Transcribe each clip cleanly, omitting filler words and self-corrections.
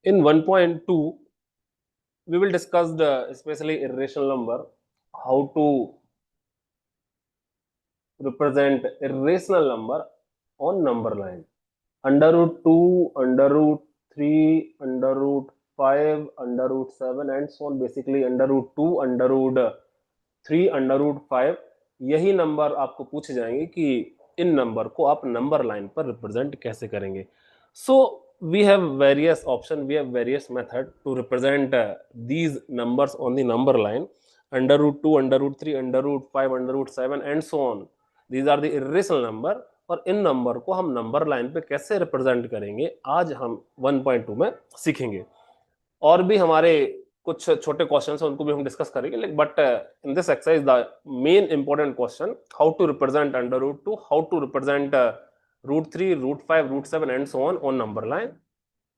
In 1.2, we will discuss the especially irrational number, how to represent irrational number on number line. Under root 2, under root 3, under root 5, under root 7 and so on. Basically under root 2, under root 3, under root 5, यही number आपको पूछे जाएंगे कि इन number को आप number line पर represent कैसे करेंगे. सो we have various option, we have various method to represent these numbers on the number line. Under root 2, under root 3, under root 5, under root 7 and so on. These are the irrational number. और इन number को हम number line पे कैसे represent करेंगे आज हम 1.2 में सीखेंगे. और भी हमारे कुछ छोटे क्वेश्चंस हैं उनको भी हम डिस्कस करेंगे, but in this exercise the main important question, how to represent under root 2, how to represent root 3, root 5, root 7 and so on number line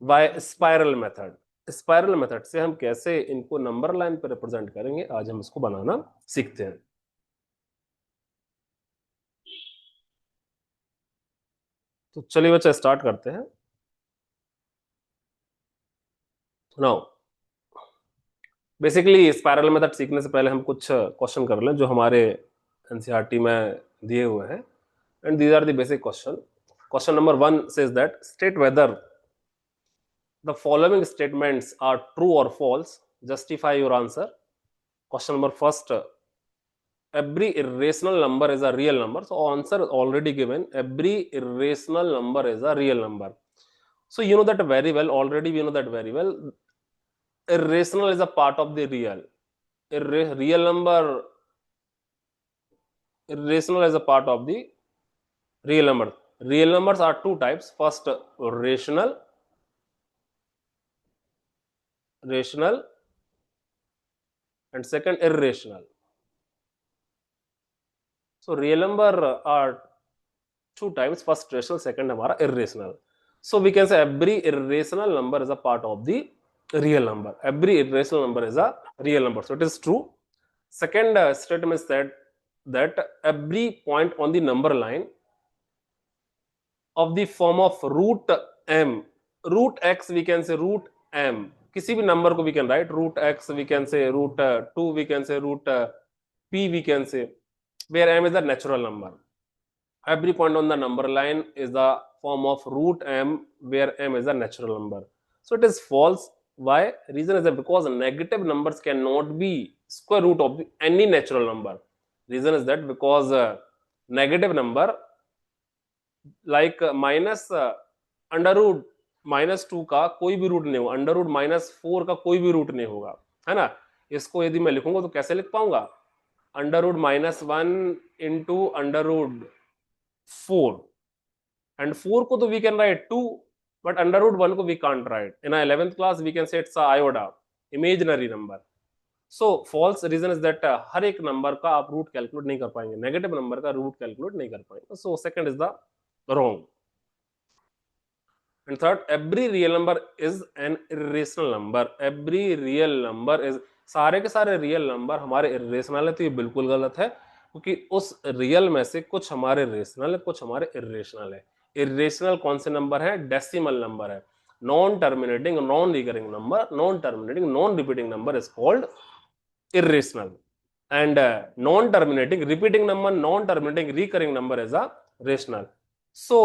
by spiral method. Spiral method से हम कैसे इनको number line पर represent करेंगे आज हम इसको बनाना सीखते हैं. तो चलिए बच्चा स्टार्ट करते हैं. नाउ बेसिकली स्पाइरल मेथड सीखने से पहले हम कुछ क्वेश्चन कर लें जो हमारे एनसीईआरटी में दिए हुए हैं. And these are the basic question. Question number 1 says that state whether the following statements are true or false. Justify your answer. Question number first, every irrational number is a real number. So answer is already given. Every irrational number is a real number. So you know that very well. Already we know that very well. Irrational is a part of the real. Real number, irrational is a part of the real number. Real numbers are two types. First, rational and second, irrational. So real number are two types. First rational, second हमारा irrational. So we can say every irrational number is a part of the real number. Every irrational number is a real number. So it is true. Second statement is that every point on the number line of the form of root m, root x we can say root m. किसी भी number को we can write root x, we can say root 2, we can say root p, we can say, where m is the natural number. Every point on the number line is the form of root m, where m is a natural number. So it is false. Why? Reason is that because negative numbers cannot be square root of any natural number. Reason is that because negative number like minus under root -2 का कोई भी root नहीं होगा, under root -4 का कोई भी root नहीं होगा, है ना. इसको यदि मैं लिखूंगा तो कैसे लिख पाऊंगा? Under root -1 into under root 4, and 4 को तो we can write 2, but under root 1 को we can't write. In our 11th class we can say it's a iota, imaginary number. So false reason is that हर एक number का आप root calculate नहीं कर पाएंगे, negative number का root calculate नहीं कर पाएंगे. So second is the wrong. And third, every real number is an irrational number. Every real number is, सारे के सारे रियल नंबर हमारे इरेशनल है, तो ये बिल्कुल गलत है, क्योंकि उस रियल में से कुछ हमारे रेशनल है, कुछ हमारे इरेशनल है. इरेशनल कौन से नंबर है? डेसिमल नंबर है. Non terminating, non recurring number, non terminating, non repeating number is called irrational. And non-terminating, repeating number, non-terminating, recurring number is a rational. So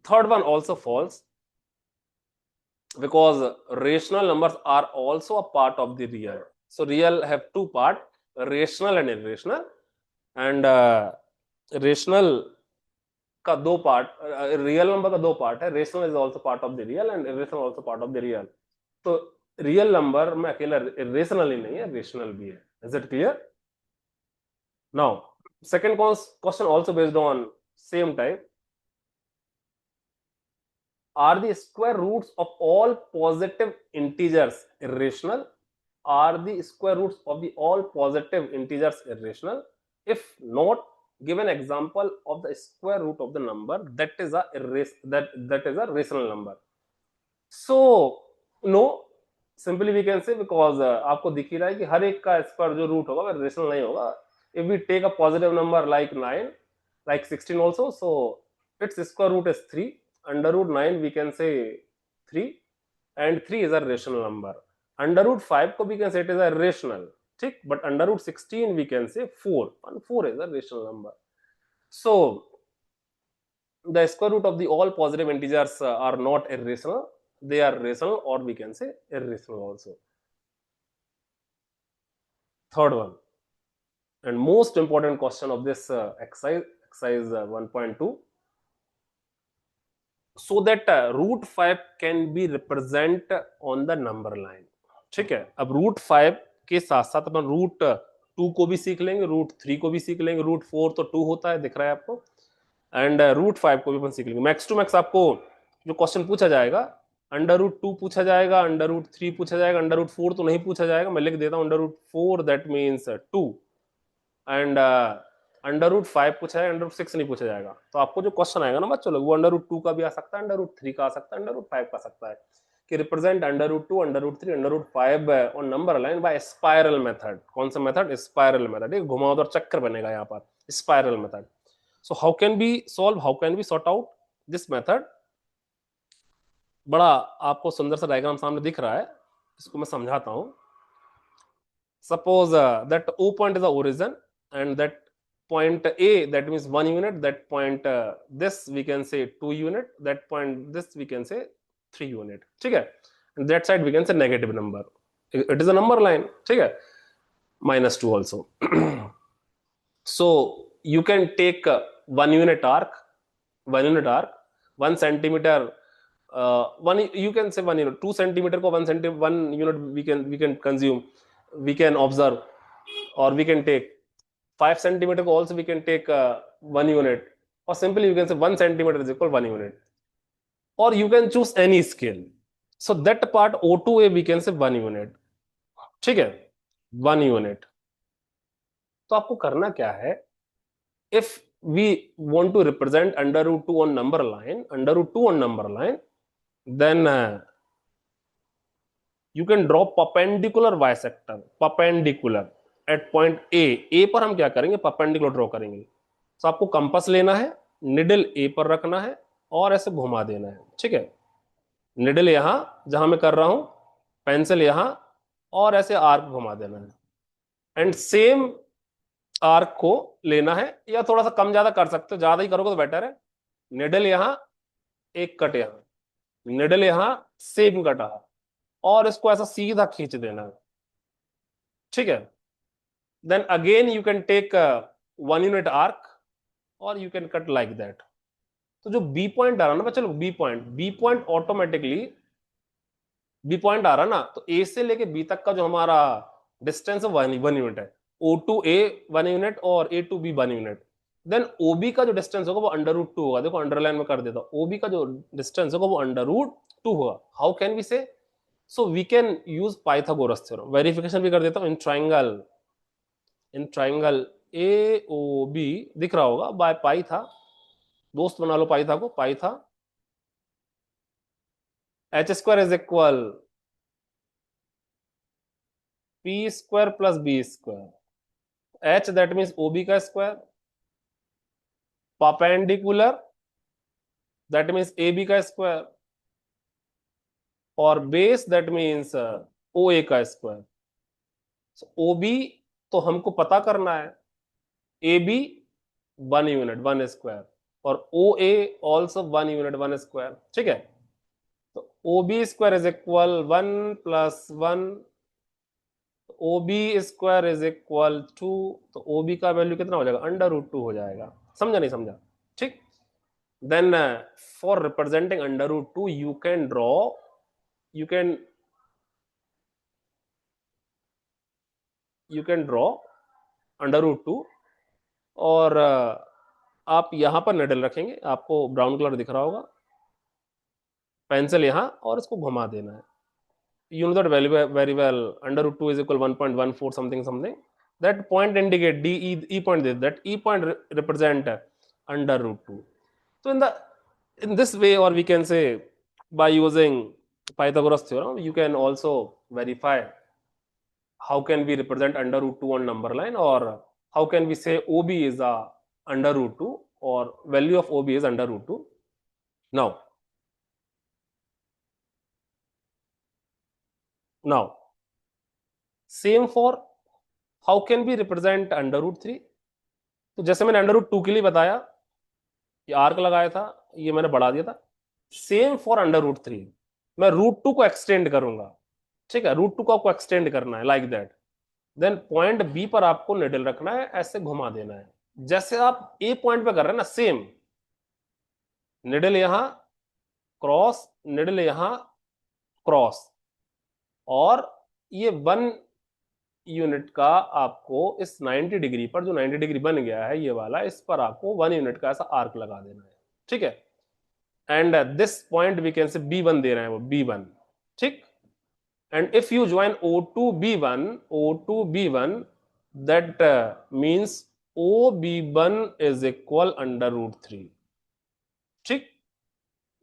third one also false, because rational numbers are also a part of the real. So real have two part, rational and irrational. And rational का दो part, real number का दो part है. Rational is also part of the real and irrational also part of the real. तो real number में अकेला rational ही नहीं है, रेशनल भी है. Is it clear? Now second question also based on same type. Are the square roots of all positive integers irrational? Are the square roots of the all positive integers irrational? If not, give an example of the square root of the number that is a rational number. So no, simply we can say because आपको दिख ही रहा है कि हर एक का square जो root होगा वह रेशनल नहीं होगा. If we take a positive number like 9, like 16 also, so its square root is 3. Under root 9 we can say 3. and 3 is a rational number. Under root 5 को we can say it is a rational, ठीक, but under root 16 we can say 4, and 4 is a rational number. So the square root of the all positive integers are not irrational, they are rational, or we can say irrational also. Third one and most important question of this exercise 1.2, so that root 5 can be represent on the number line. ठीक है, अब root 5 के साथ साथ अपन root 2 को भी सीख लेंगे, रूट 3 को भी सीख लेंगे, रूट 4 तो 2 होता है, दिख रहा है आपको, एंड रूट 5 को भी अपन सीख लेंगे. मैक्स टू मैक्स आपको जो क्वेश्चन पूछा जाएगा, अंडर रूट 2 पूछा जाएगा, अंडर रूट 3 पूछा जाएगा, अंडर रूट 4 तो नहीं पूछा जाएगा, मैं लिख देता हूं under root 4 that means 2, and under root 5 पूछा जाएगा, अंडर रूट 6 नहीं पूछा जाएगा. तो आपको जो क्वेश्चन आएगा ना बच्चों लोग, वो अंडर रूट 2 का भी आ सकता है, अंडर रूट 3 का आ सकता है, अंडर रूट 5 का आ सकता है, कि represent under root 2, under root 3, under root 5 on number line by spiral method. कौन सा मेथड? Spiral method. एक घुमावदार चक्कर बनेगा यहाँ पर, spiral method. So how can B solve, how can B sort out this method? बड़ा आपको सुंदर सा डायग्राम सामने दिख रहा है, इसको मैं समझाता हूं. Suppose that O point is the origin and that point A, that means 1 unit, that point this we can say 2 unit, that point this we can say 3 unit. ठीक है, and that side we can say negative number, it is a number line. ठीक है, -2 also. So you can take 1 unit arc, 1 centimeter, one you can say 1 unit, 2 centimeter को 1 unit we can consume, we can observe, or we can take 5 centimeter को also we can take 1 unit, or simply you can say 1 centimeter is equal 1 unit, or you can choose any scale. So that part O2A we can say 1 unit. ठीक है, 1 unit. तो आपको करना क्या है, if we want to represent under root 2 on number line, then you can draw perpendicular bisector, perpendicular at point A पर हम क्या करेंगे, perpendicular ड्रॉ करेंगे. तो आपको कंपास लेना है, निडल A पर रखना है और ऐसे घुमा देना है. ठीक है, निडल यहां जहां मैं कर रहा हूं, पेंसिल यहां, और ऐसे आर्क घुमा देना है. एंड सेम आर्क को लेना है, या थोड़ा सा कम ज्यादा कर सकते हो, ज्यादा ही करोगे तो बेटर है. निडल यहां, एक कट यहां, निडल यहां, सेम कट यहां, और इसको ऐसा सीधा खींच देना है. ठीक है, then again you can take 1 unit arc और you can cut like that. तो जो बी पॉइंट आ रहा ना, चलो B point automatically B point आ रहा ना, तो ए से लेके बी तक का जो हमारा डिस्टेंस है 1 यूनिट है. O to A 1 यूनिट और A to B 1 unit. Then OB का जो डिस्टेंस होगा वो अंडर रूट 2 होगा. देखो अंडरलाइन में कर देता हूं, OB का जो डिस्टेंस होगा वो अंडर रूट 2 होगा. How can we say? So we can use Pythagoras theorem. Verification भी कर देता हूं. इन ट्राइंगल AOB दिख रहा होगा, बाय पाई था, दोस्त बना लो पाई था को, पाई था h² is equal P² plus B². H that means OB का square, perpendicular that means AB का स्क्वायर, और बेस that means OA का स्क्वायर. OB तो हमको पता करना है, AB 1 यूनिट 1 स्क्वायर, और OA ऑल्सो 1 यूनिट 1 स्क्वायर. ठीक है, तो OB square is equal 1 plus 1, OB square is equal 2. तो OB का वैल्यू कितना हो जाएगा, अंडर रूट 2 हो जाएगा. समझा नहीं समझा? ठीक. Then for representing under root 2 you can draw under root 2, और आप यहां पर निडल रखेंगे, आपको ब्राउन कलर दिख रहा होगा, पेंसिल यहां, और इसको घुमा देना है. You know that very well. Under root 2 is equal 1.14 something. That point indicate E point, that E point represent under root 2. So in this way, or we can say by using Pythagoras theorem, you can also verify how can we represent under root 2 on number line, or how can we say OB is a under root 2, or value of OB is under root 2. Now now same for how can be represent under root 3। तो जैसे मैंने under root 2 के लिए बताया, ये arc लगाया था, ये मैंने बढ़ा दिया था। सेम फॉर अंडर रूट 3, मैं रूट 2 को एक्सटेंड करूंगा, ठीक है, रूट 2 को आपको एक्सटेंड करना है like that. Then point B पर आपको निडल रखना है, ऐसे घुमा देना है जैसे आप ए पॉइंट पे कर रहे हैं ना, सेम निडल यहां क्रॉस, निडल यहां क्रॉस, और ये 1 यूनिट का आपको इस 90 डिग्री पर, जो 90 डिग्री बन गया है ये वाला, इस पर आपको 1 यूनिट का ऐसा आर्क लगा देना है, ठीक है। And this point we can say B1 दे रहे हैं, वो B1, ठीक। And if you join O2B1, O2B1, that means OB1 is equal under root 3, ठीक।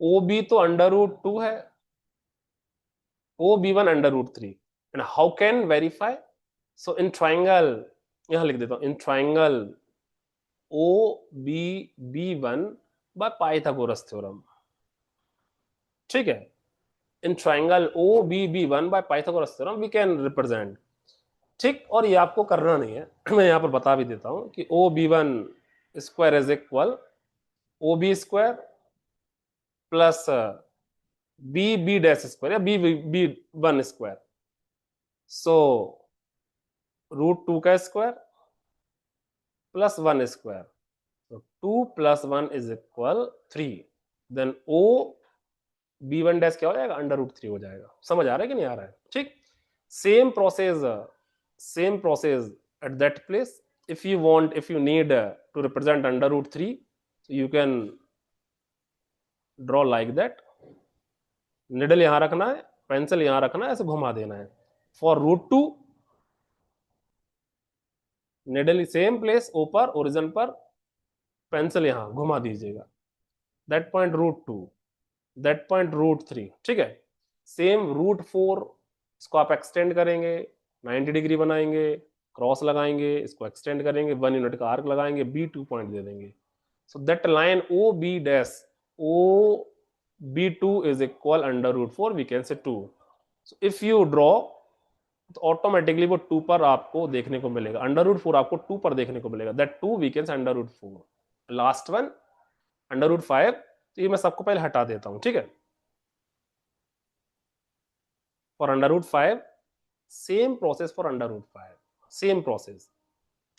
OB तो अंडर रूट 2 है, OB1 under root 3। And how can verify? So in triangle, यहां लिख देता हूं, in triangle OBB1 by Pythagoras theorem, ठीक है। In triangle OBB1 by Pythagoras theorem we can represent, ठीक। और ये आपको करना नहीं है मैं यहां पर बता भी देता हूं कि OB1 square is equal OB square plus BB dash square या BB1 स्क्वायर, सो रूट 2 का स्क्वायर प्लस 1 स्क्वायर, तो 2 plus 1 is equal 3। Then OB1 dash क्या हो जाएगा? अंडर रूट 3 हो जाएगा। समझ आ रहा है कि नहीं आ रहा है? ठीक। Same process, same process at that place. If you want, if you need to represent under root 3, so you can draw like that. Needle यहां रखना है, पेंसिल यहां रखना है, ऐसे घुमा देना है। For root 2 needle same place, ऊपर ओरिजिन पर, पेंसिल यहां घुमा दीजिएगा। That point root 2, that point root 3, ठीक है। सेम रूट 4, इसको आप एक्सटेंड करेंगे, 90 डिग्री बनाएंगे, क्रॉस लगाएंगे, इसको एक्सटेंड करेंगे, 1 यूनिट का आर्क लगाएंगे, B2 पॉइंट दे देंगे। So that line OB dash OB2 is equal under root 4, we can say 2. So if you draw, तो ऑटोमेटिकली वो 2 पर आपको देखने को मिलेगा, अंडर रूट 4 आपको 2 पर देखने को मिलेगा। That 2 we can say under root 4। Last one under root 5, तो ये मैं सबको पहले हटा देता हूं, ठीक है। For under root 5 same process, for under root 5 same process.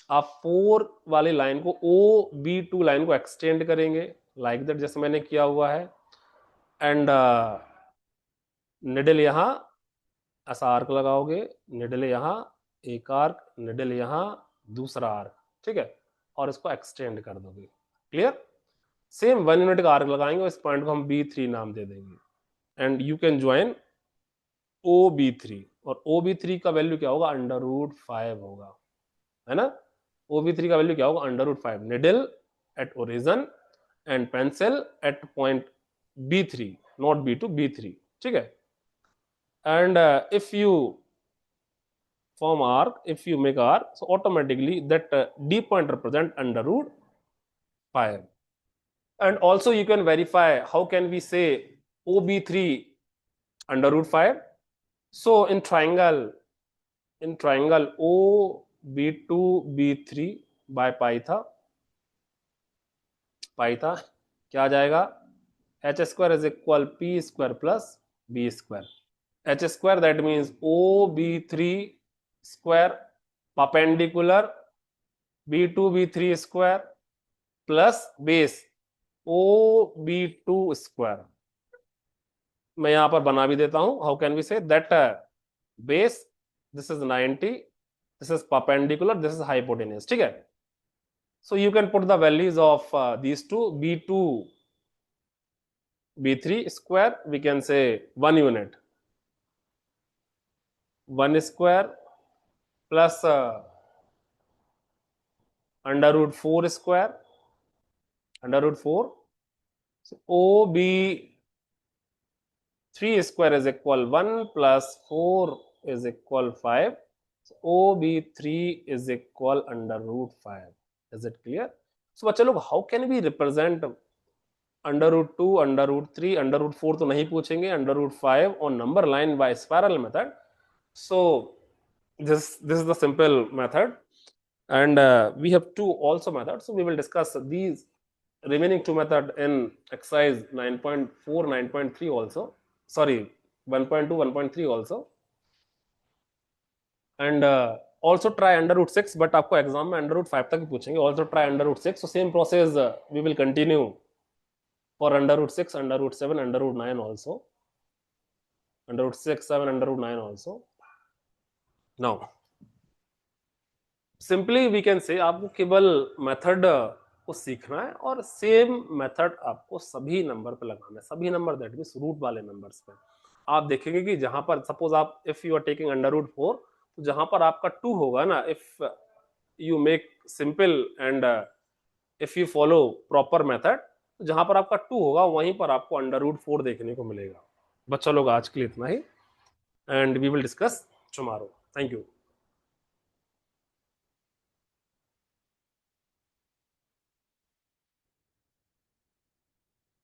आप 4 वाली लाइन को OB2 लाइन को एक्सटेंड करेंगे लाइक दैट, जैसे मैंने किया हुआ है। एंड निडल यहां ऐसा आर्क लगाओगे, निडल यहां एक आर्क, निडल यहां दूसरा आर्क, ठीक है, और इसको एक्सटेंड कर दोगे। क्लियर? सेम 1 यूनिट का आर्क लगाएंगे, इस पॉइंट को हम B3 नाम दे देंगे। And you can join OB3, और OB3 का वैल्यू क्या होगा? अंडर रूट 5 होगा, है ना। OB3 का वैल्यू क्या होगा? Under root 5। Needle at origin and pencil at point B3, not B2, B3, ठीक है। And if you form arc, if you make arc, so automatically that D point represent under root 5. And also you can verify, how can we say OB3 under root 5? So in triangle OB2 B3 by पाइथा क्या आ जाएगा? H square is equal P square plus B square. H square, that means OB3 square perpendicular B2 B3 square plus base OB2 square. मैं यहां पर बना भी देता हूं। How can we say that base, this is 90, this is perpendicular, this is hypotenuse, ठीक है। So you can put the values of these two, B2 B3 square, we can say 1 unit, 1 square plus under root 4 square, under root 4. So OB3 square is equal 1 plus 4 is equal 5. So OB3 is equal under root 5. Is it clear? So बच्चे लोग, how can we represent under root 2, under root 3, under root 4 तो नहीं पूछेंगे, under root 5 on number line by spiral method. So this is the simple method, and we have two also methods. So we will discuss these remaining two method in exercise 9.4, 9.3 also. Sorry, 1.2, 1.3 also. And also try under root 6, but आपको exam में under root 5 तक ही पूछेंगे. Also try under root 6. So same process we will continue for under root 6, under root 7, under root 9 also. Under root 6, 7, under root 9 also. Now, simply we can say आपको केवल method को सीखना है और same method आपको सभी number पे लगाना है. सभी नंबर दैट मींस रूट वाले नंबर्स पे. आप देखेंगे कि जहां पर सपोज आप if you are taking under root 4, तो जहां पर आपका 2 होगा ना, if you make simple and if you follow proper method, जहां पर आपका 2 होगा वहीं पर आपको अंडर रूट 4 देखने को मिलेगा. बच्चा लोग आज के लिए इतना ही, and we will discuss tomorrow. Thank you.